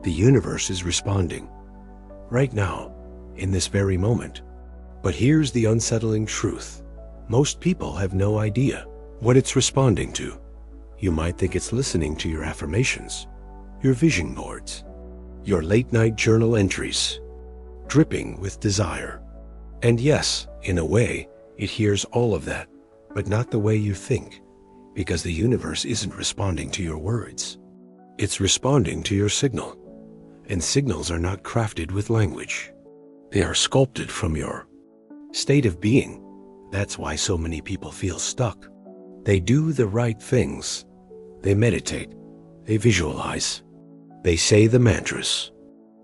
The universe is responding. Right now, in this very moment. But here's the unsettling truth. Most people have no idea what it's responding to. You might think it's listening to your affirmations, your vision boards, your late-night journal entries, dripping with desire. And yes, in a way, it hears all of that, but not the way you think, because the universe isn't responding to your words. It's responding to your signal. And signals are not crafted with language. They are sculpted from your state of being. That's why so many people feel stuck. They do the right things. They meditate. They visualize. They say the mantras.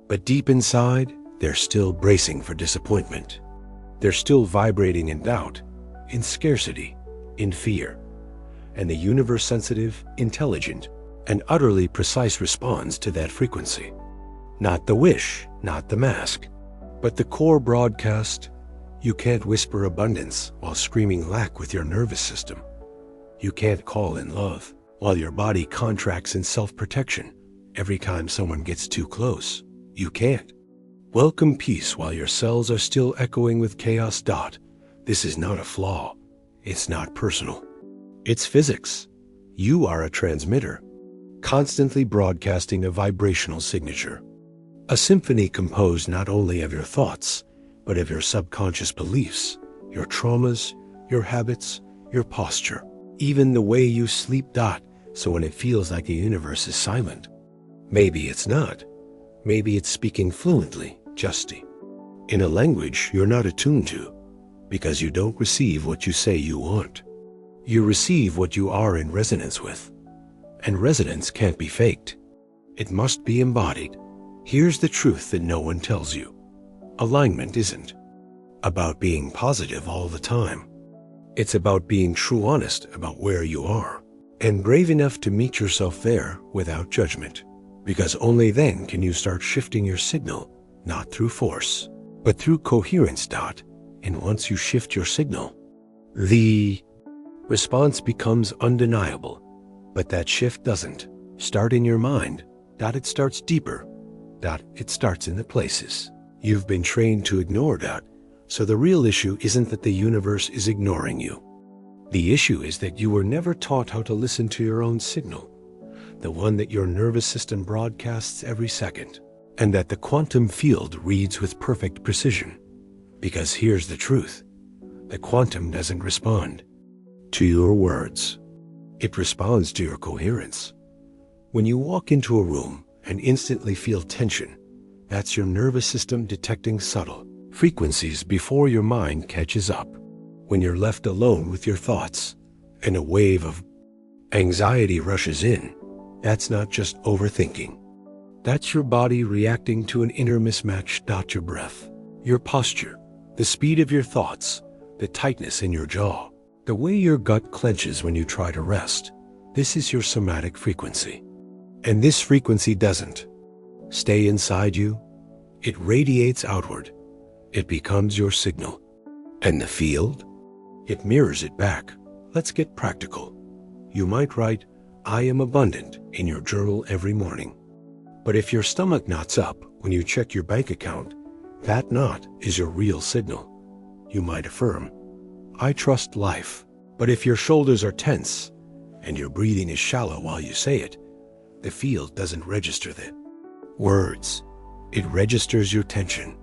But deep inside, they're still bracing for disappointment. They're still vibrating in doubt, in scarcity, in fear. And the universe-sensitive, intelligent, and utterly precise responds to that frequency. Not the wish, not the mask, but the core broadcast. You can't whisper abundance while screaming lack with your nervous system. You can't call in love while your body contracts in self-protection every time someone gets too close. You can't welcome peace while your cells are still echoing with chaos. This is not a flaw. It's not personal. It's physics. You are a transmitter, constantly broadcasting a vibrational signature. A symphony composed not only of your thoughts, but of your subconscious beliefs, your traumas, your habits, your posture, even the way you sleep. So when it feels like the universe is silent, maybe it's not. Maybe it's speaking fluently, in a language you're not attuned to, because you don't receive what you say you want. You receive what you are in resonance with. And resonance can't be faked. It must be embodied. Here's the truth that no one tells you. Alignment isn't about being positive all the time. It's about being true honest about where you are, and brave enough to meet yourself there without judgment. Because only then can you start shifting your signal, not through force, but through coherence. And once you shift your signal, the response becomes undeniable. But that shift doesn't start in your mind. It starts deeper. It starts in the places you've been trained to ignore. So the real issue isn't that the universe is ignoring you. The issue is that you were never taught how to listen to your own signal, the one that your nervous system broadcasts every second, and that the quantum field reads with perfect precision. Because here's the truth. The quantum doesn't respond to your words. It responds to your coherence. When you walk into a room and instantly feel tension, that's your nervous system detecting subtle frequencies before your mind catches up. When you're left alone with your thoughts and a wave of anxiety rushes in, that's not just overthinking. That's your body reacting to an inner mismatch. Your breath, your posture, the speed of your thoughts, the tightness in your jaw, the way your gut clenches when you try to rest. This is your somatic frequency. And this frequency doesn't stay inside you. It radiates outward. It becomes your signal. And the field? It mirrors it back. Let's get practical. You might write, "I am abundant," in your journal every morning. But if your stomach knots up when you check your bank account, that knot is your real signal. You might affirm, "I trust life." But if your shoulders are tense and your breathing is shallow while you say it, the field doesn't register the words. It registers your tension.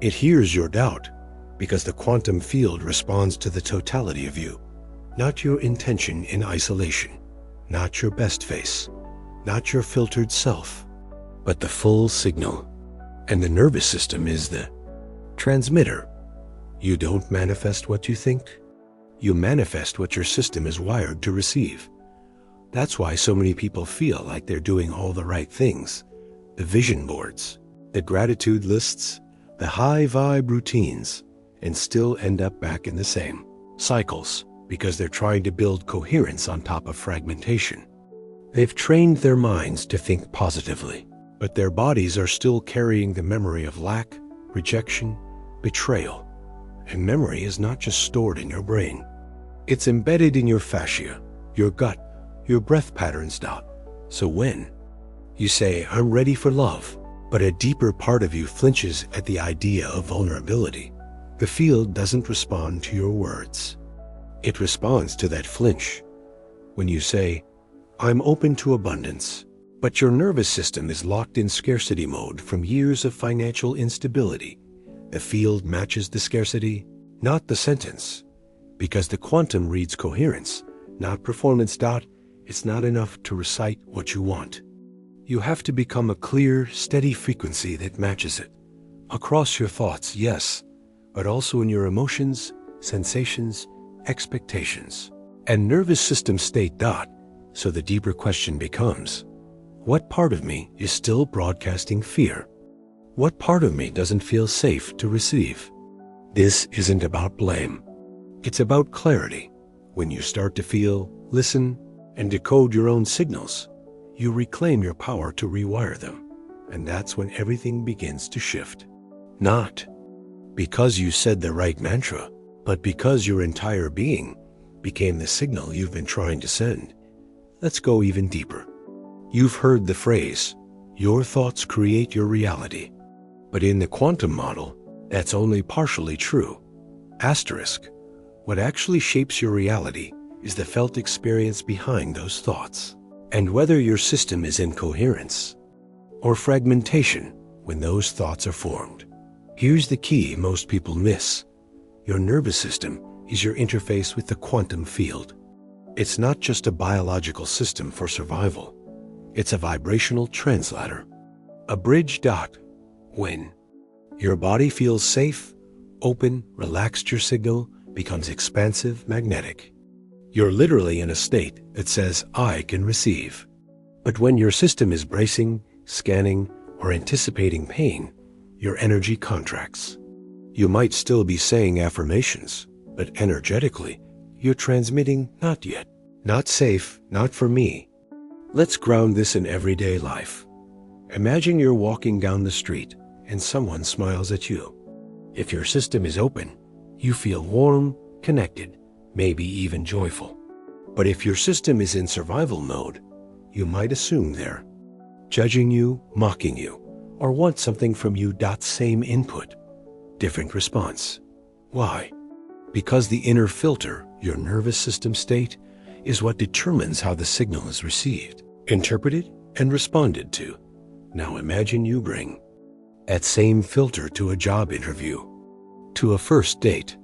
It hears your doubt, because the quantum field responds to the totality of you, not your intention in isolation, not your best face, not your filtered self, but the full signal. And the nervous system is the transmitter. You don't manifest what you think. You manifest what your system is wired to receive. That's why so many people feel like they're doing all the right things. The vision boards, the gratitude lists, the high vibe routines, and still end up back in the same cycles because they're trying to build coherence on top of fragmentation. They've trained their minds to think positively, but their bodies are still carrying the memory of lack, rejection, betrayal. And memory is not just stored in your brain. It's embedded in your fascia, your gut, your breath patterns. So when You say, I'm ready for love, but a deeper part of you flinches at the idea of vulnerability. The field doesn't respond to your words. It responds to that flinch. When you say, I'm open to abundance, but your nervous system is locked in scarcity mode from years of financial instability, the field matches the scarcity, not the sentence. Because the quantum reads coherence, not performance. It's not enough to recite what you want. You have to become a clear, steady frequency that matches it. Across your thoughts, yes, but also in your emotions, sensations, expectations, and nervous system state. So the deeper question becomes, what part of me is still broadcasting fear? What part of me doesn't feel safe to receive? This isn't about blame. It's about clarity. When you start to feel, listen, and decode your own signals, you reclaim your power to rewire them. And that's when everything begins to shift. Not because you said the right mantra, but because your entire being became the signal you've been trying to send. Let's go even deeper. You've heard the phrase, your thoughts create your reality. But in the quantum model, that's only partially true. Asterisk. What actually shapes your reality is the felt experience behind those thoughts. And whether your system is in coherence or fragmentation when those thoughts are formed. Here's the key most people miss. Your nervous system is your interface with the quantum field. It's not just a biological system for survival. It's a vibrational translator. A bridge. When your body feels safe, open, relaxed, your signal becomes expansive, magnetic. You're literally in a state that says, I can receive. But when your system is bracing, scanning, or anticipating pain, your energy contracts. You might still be saying affirmations, but energetically, you're transmitting not yet, not safe, not for me. Let's ground this in everyday life. Imagine you're walking down the street and someone smiles at you. If your system is open, you feel warm, connected, maybe even joyful. But if your system is in survival mode, you might assume they're judging you, mocking you, or want something from you. Same input, different response. Why? Because the inner filter, your nervous system state, is what determines how the signal is received, interpreted, and responded to. Now imagine you bring that same filter to a job interview, to a first date,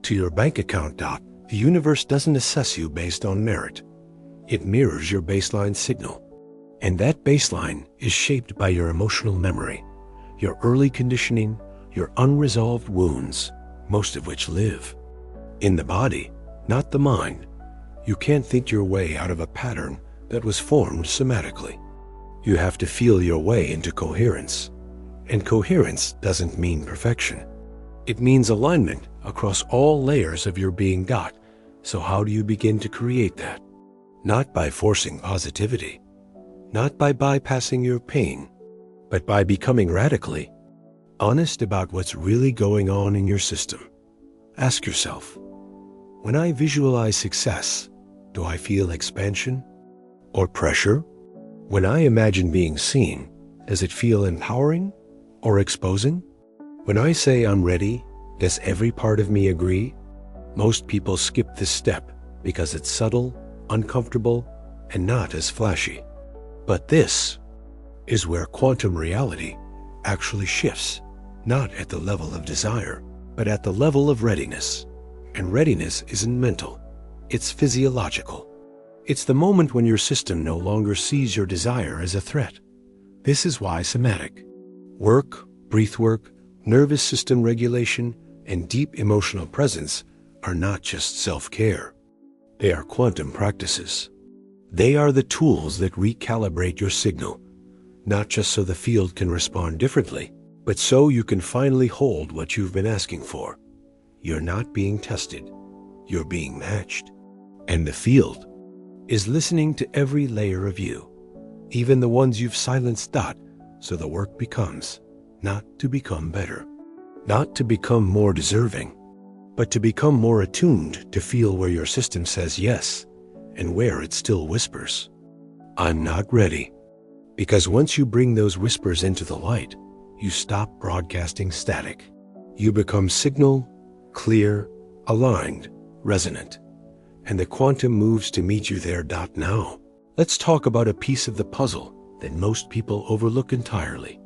to your bank account. The universe doesn't assess you based on merit. It mirrors your baseline signal. And that baseline is shaped by your emotional memory, your early conditioning, your unresolved wounds, most of which live in the body, not the mind. You can't think your way out of a pattern that was formed somatically. You have to feel your way into coherence. And coherence doesn't mean perfection. It means alignment across all layers of your being. So how do you begin to create that? Not by forcing positivity, not by bypassing your pain, but by becoming radically honest about what's really going on in your system. Ask yourself, when I visualize success, do I feel expansion or pressure? When I imagine being seen, does it feel empowering or exposing? When I say I'm ready, does every part of me agree? Most people skip this step because it's subtle, uncomfortable, and not as flashy. But this is where quantum reality actually shifts, not at the level of desire, but at the level of readiness. And readiness isn't mental, it's physiological. It's the moment when your system no longer sees your desire as a threat. This is why somatic work, breath work, nervous system regulation, and deep emotional presence are not just self-care. They are quantum practices. They are the tools that recalibrate your signal, not just so the field can respond differently, but so you can finally hold what you've been asking for. You're not being tested, you're being matched. And the field is listening to every layer of you, even the ones you've silenced. So the work becomes not to become better, not to become more deserving, but to become more attuned to feel where your system says yes and where it still whispers, I'm not ready. Because once you bring those whispers into the light, you stop broadcasting static. You become signal, clear, aligned, resonant. And the quantum moves to meet you there. Now, let's talk about a piece of the puzzle that most people overlook entirely.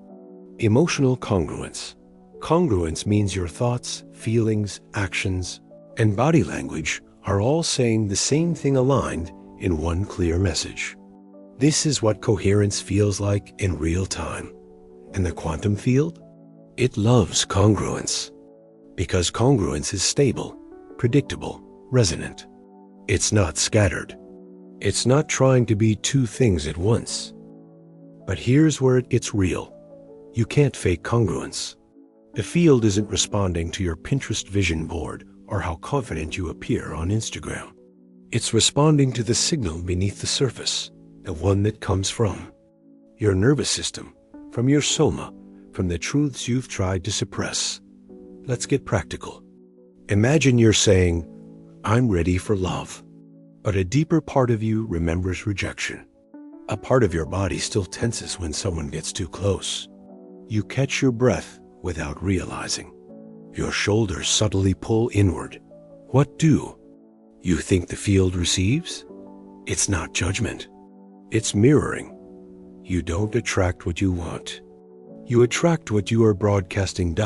Emotional congruence. Congruence means your thoughts, feelings, actions, and body language are all saying the same thing aligned in one clear message. This is what coherence feels like in real time. And the quantum field? It loves congruence. Because congruence is stable, predictable, resonant. It's not scattered. It's not trying to be two things at once. But here's where it gets real. You can't fake congruence. The field isn't responding to your Pinterest vision board or how confident you appear on Instagram. It's responding to the signal beneath the surface, the one that comes from your nervous system, from your soma, from the truths you've tried to suppress. Let's get practical. Imagine you're saying, "I'm ready for love," but a deeper part of you remembers rejection. A part of your body still tenses when someone gets too close. You catch your breath without realizing. Your shoulders subtly pull inward. What do? You think the field receives? It's not judgment. It's mirroring. You don't attract what you want. You attract what you are broadcasting.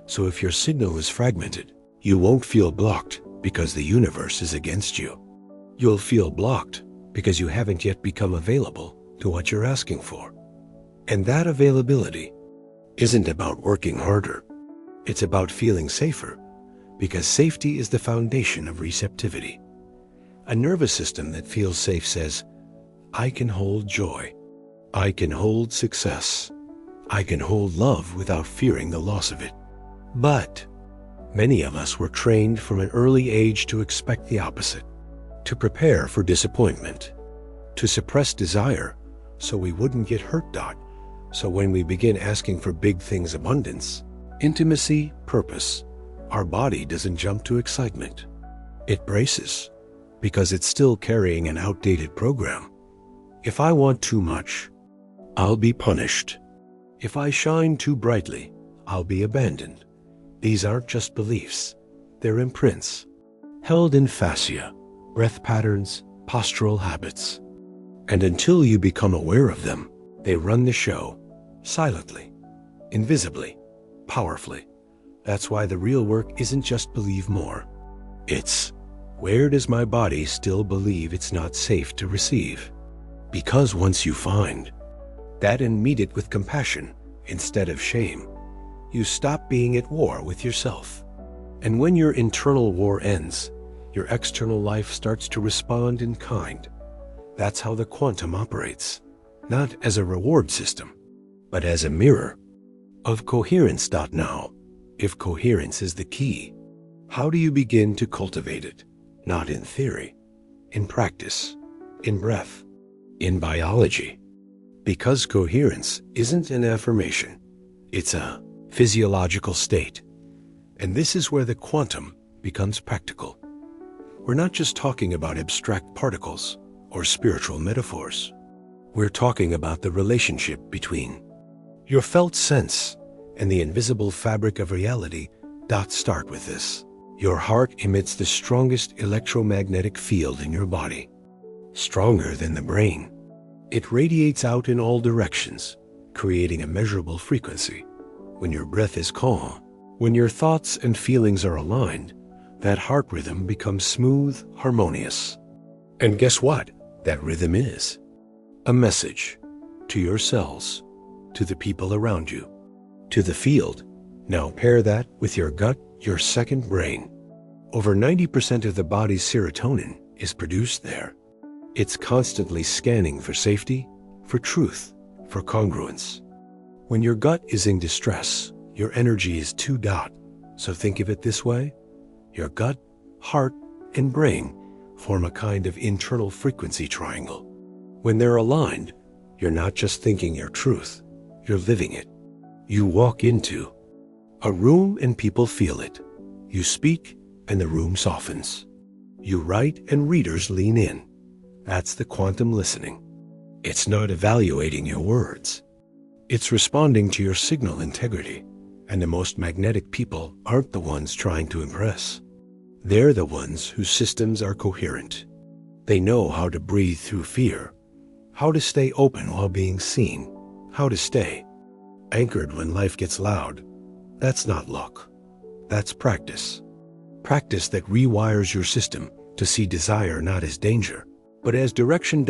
So if your signal is fragmented, you won't feel blocked because the universe is against you. You'll feel blocked because you haven't yet become available to what you're asking for. And that availability isn't about working harder. It's about feeling safer, because safety is the foundation of receptivity. A nervous system that feels safe says, "I can hold joy. I can hold success. I can hold love without fearing the loss of it." But many of us were trained from an early age to expect the opposite, to prepare for disappointment, to suppress desire so we wouldn't get hurt. So when we begin asking for big things, abundance, intimacy, purpose, our body doesn't jump to excitement. It braces, because it's still carrying an outdated program. If I want too much, I'll be punished. If I shine too brightly, I'll be abandoned. These aren't just beliefs, they're imprints, held in fascia, breath patterns, postural habits. And until you become aware of them, they run the show, silently, invisibly, powerfully. That's why the real work isn't just believe more. It's, where does my body still believe it's not safe to receive? Because once you find that and meet it with compassion instead of shame, you stop being at war with yourself. And when your internal war ends, your external life starts to respond in kind. That's how the quantum operates, not as a reward system, but as a mirror of coherence. Now, if coherence is the key, how do you begin to cultivate it? Not in theory, in practice, in breath, in biology. Because coherence isn't an affirmation, it's a physiological state. And this is where the quantum becomes practical. We're not just talking about abstract particles or spiritual metaphors. We're talking about the relationship between your felt sense and the invisible fabric of reality. Start with this. Your heart emits the strongest electromagnetic field in your body, stronger than the brain. It radiates out in all directions, creating a measurable frequency. When your breath is calm, when your thoughts and feelings are aligned, that heart rhythm becomes smooth, harmonious. And guess what? That rhythm is a message to your cells, to the people around you, to the field. Now pair that with your gut, your second brain. Over 90% of the body's serotonin is produced there. It's constantly scanning for safety, for truth, for congruence. When your gut is in distress, your energy is too. So think of it this way. Your gut, heart, and brain form a kind of internal frequency triangle. When they're aligned, you're not just thinking your truth, you're living it. You walk into a room and people feel it. You speak and the room softens. You write and readers lean in. That's the quantum listening. It's not evaluating your words. It's responding to your signal integrity. And the most magnetic people aren't the ones trying to impress. They're the ones whose systems are coherent. They know how to breathe through fear, how to stay open while being seen, how to stay anchored when life gets loud. That's not luck. That's practice. Practice that rewires your system to see desire not as danger, but as direction.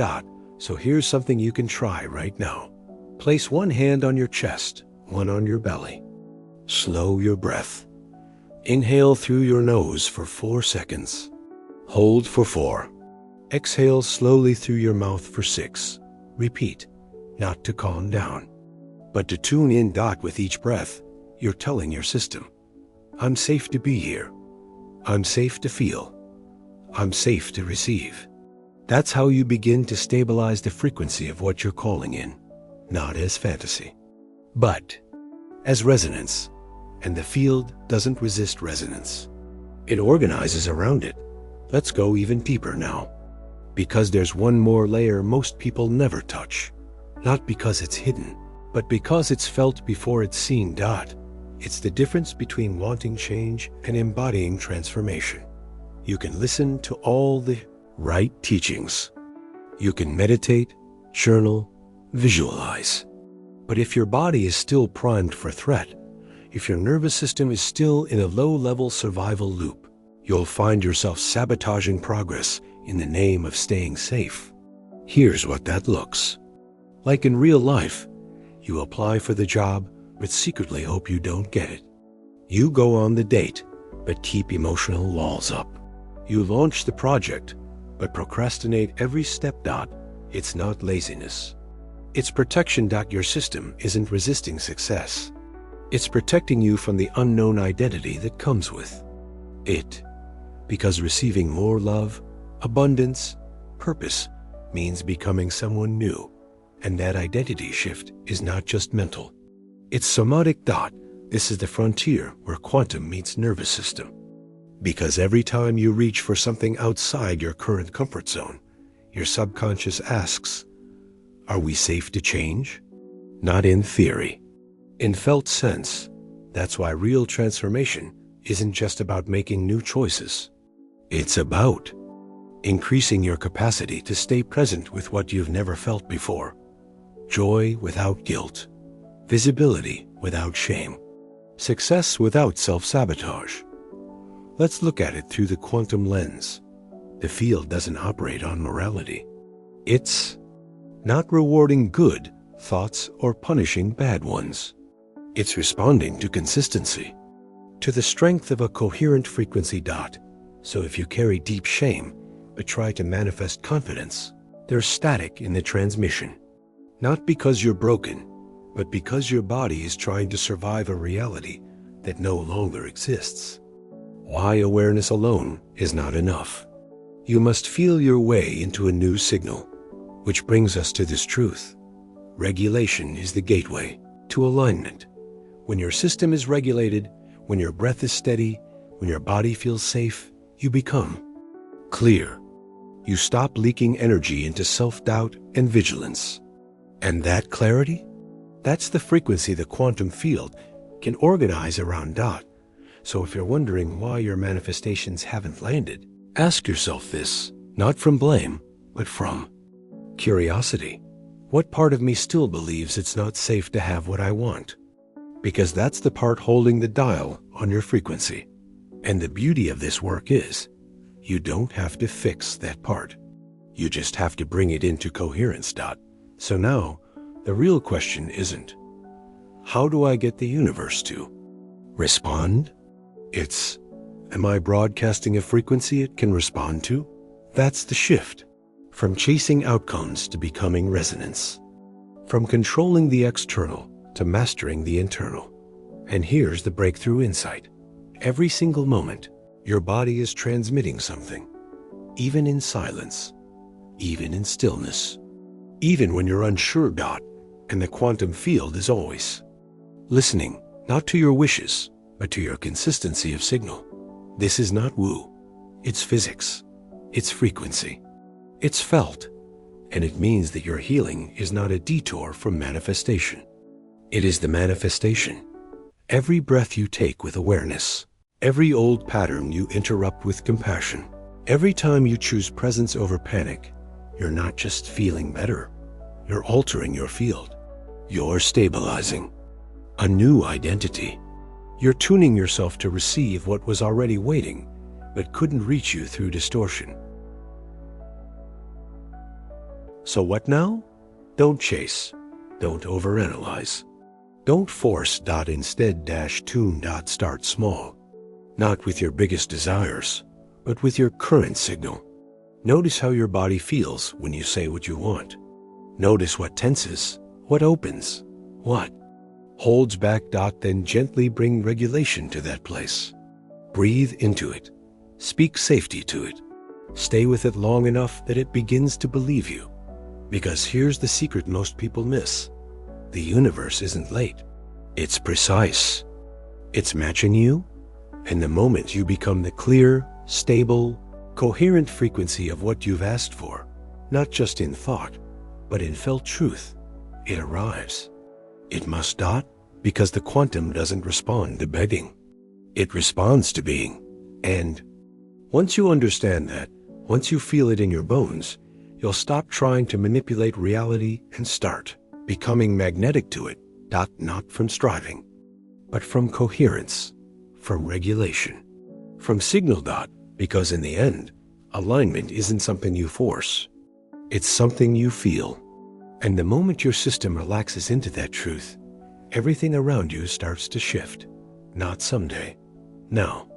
So here's something you can try right now. Place one hand on your chest, one on your belly. Slow your breath. Inhale through your nose for 4 seconds. Hold for 4. Exhale slowly through your mouth for 6. Repeat, not to calm down, but to tune in. With each breath, you're telling your system, I'm safe to be here. I'm safe to feel. I'm safe to receive. That's how you begin to stabilize the frequency of what you're calling in, not as fantasy, but as resonance. And the field doesn't resist resonance. It organizes around it. Let's go even deeper now. Because there's one more layer most people never touch. Not because it's hidden, but because it's felt before it's seen. It's the difference between wanting change and embodying transformation. You can listen to all the right teachings. You can meditate, journal, visualize. But if your body is still primed for threat, if your nervous system is still in a low-level survival loop, you'll find yourself sabotaging progress in the name of staying safe. Here's what that looks like in real life. You apply for the job, but secretly hope you don't get it. You go on the date, but keep emotional walls up. You launch the project, but procrastinate every step. It's not laziness. It's protection. Your system isn't resisting success. It's protecting you from the unknown identity that comes with it. Because receiving more love, abundance, purpose means becoming someone new. And that identity shift is not just mental. It's somatic. This is the frontier where quantum meets nervous system. Because every time you reach for something outside your current comfort zone, your subconscious asks, are we safe to change? Not in theory. In felt sense. That's why real transformation isn't just about making new choices. It's about increasing your capacity to stay present with what you've never felt before. Joy without guilt. Visibility without shame. Success without self-sabotage. Let's look at it through the quantum lens. The field doesn't operate on morality. It's not rewarding good thoughts or punishing bad ones. It's responding to consistency, to the strength of a coherent frequency. So if you carry deep shame, but try to manifest confidence, there's static in the transmission. Not because you're broken, but because your body is trying to survive a reality that no longer exists. Why awareness alone is not enough. You must feel your way into a new signal, which brings us to this truth. Regulation is the gateway to alignment. When your system is regulated, when your breath is steady, when your body feels safe, you become clear. You stop leaking energy into self-doubt and vigilance. And that clarity? That's the frequency the quantum field can organize around. So if you're wondering why your manifestations haven't landed, ask yourself this, not from blame, but from curiosity. What part of me still believes it's not safe to have what I want? Because that's the part holding the dial on your frequency. And the beauty of this work is, you don't have to fix that part. You just have to bring it into coherence. So now, the real question isn't, how do I get the universe to respond? It's, am I broadcasting a frequency it can respond to? That's the shift. From chasing outcomes to becoming resonance. From controlling the external to mastering the internal. And here's the breakthrough insight. Every single moment, your body is transmitting something. Even in silence. Even in stillness. Even when you're unsure. And the quantum field is always listening, not to your wishes, but to your consistency of signal. This is not woo. It's physics. It's frequency. It's felt. And it means that your healing is not a detour from manifestation. It is the manifestation. Every breath you take with awareness, every old pattern you interrupt with compassion, every time you choose presence over panic, you're not just feeling better, you're altering your field. You're stabilizing a new identity. You're tuning yourself to receive what was already waiting, but couldn't reach you through distortion. So what now? Don't chase. Don't overanalyze. Don't force. Instead tune. Start small. Not with your biggest desires, but with your current signal. Notice how your body feels when you say what you want. Notice what tenses, what opens, what holds back. Then gently bring regulation to that place. Breathe into it. Speak safety to it. Stay with it long enough that it begins to believe you. Because here's the secret most people miss. The universe isn't late. It's precise. It's matching you, and the moment you become the clear, stable, coherent frequency of what you've asked for, not just in thought, but in felt truth, it arrives. It must, because the quantum doesn't respond to begging. It responds to being. And once you understand that, once you feel it in your bones, you'll stop trying to manipulate reality and start becoming magnetic to it, not from striving, but from coherence, from regulation, from signal. Because in the end, alignment isn't something you force. It's something you feel. And the moment your system relaxes into that truth, everything around you starts to shift. Not someday. Now.